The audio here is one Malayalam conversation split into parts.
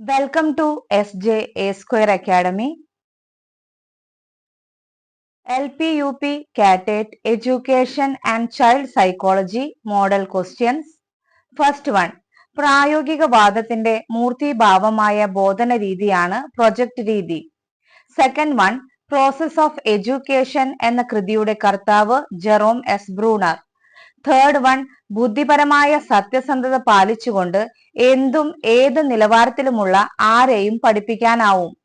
Welcome to SJ A Square Academy. LPUP CAT Education and Child Psychology Model Questions. First one. പ്രായോഗികവാദത്തിന്റെ മൂർത്തീഭാവമായ ബോധന രീതിയാണ് പ്രൊജക്ട് രീതി. Second one. Process of education എന്ന കൃതിയുടെ കർത്താവ് Jerome S Bruner. Third one. ബുദ്ധിപരമായ സത്യസന്ധത പാലിച്ചുകൊണ്ട് എന്തും ഏത് നിലവാരത്തിലുമുള്ള ആരെയും പഠിപ്പിക്കാനാവും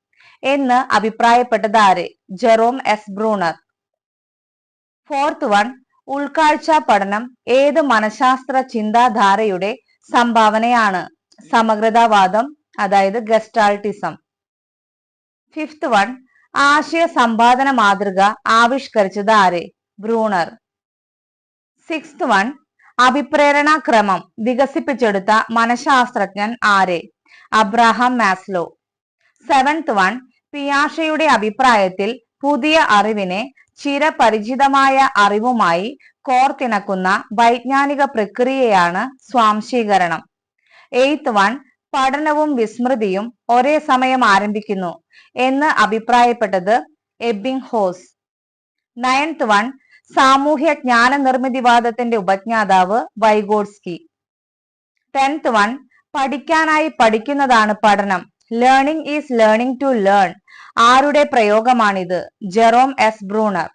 എന്ന് അഭിപ്രായപ്പെട്ടത് ആര്? Jerome S Bruner. Fourth one. ഉൾക്കാഴ്ച പഠനം ഏത് മനഃശാസ്ത്ര ചിന്താധാരയുടെ സംഭാവനയാണ്? സമഗ്രതാവാദം, അതായത് ഗസ്റ്റാൾട്ടിസം. Fifth one. ആശയ സമ്പാദന മാതൃക ആവിഷ്കരിച്ചത് ആര്? ബ്രൂണർ. Sixth one. അഭിപ്രേരണ ക്രമം വികസിപ്പിച്ചെടുത്ത മനഃശാസ്ത്രജ്ഞൻ ആര്? Abraham Maslow. Seventh one. പിയാഷയുടെ അഭിപ്രായത്തിൽ പുതിയ അറിവിനെ ചിരപരിചിതമായ അറിവുമായി കോർത്തിണക്കുന്ന വൈജ്ഞാനിക പ്രക്രിയയാണ് സ്വാംശീകരണം. Eighth one. പഠനവും വിസ്മൃതിയും ഒരേ സമയം ആരംഭിക്കുന്നു എന്ന് അഭിപ്രായപ്പെട്ടത് എബിംഗ്ഹോസ്. Ninth one. സാമൂഹ്യ ജ്ഞാന നിർമ്മിതിവാദത്തിന്റെ ഉപജ്ഞാതാവ് വൈഗോട്സ്കി. Tenth one. പഠിക്കാനായി പഠിക്കുന്നതാണ് പഠനം. Learning is learning to learn. ആരുടെ പ്രയോഗമാണിത്? Jerome S Bruner.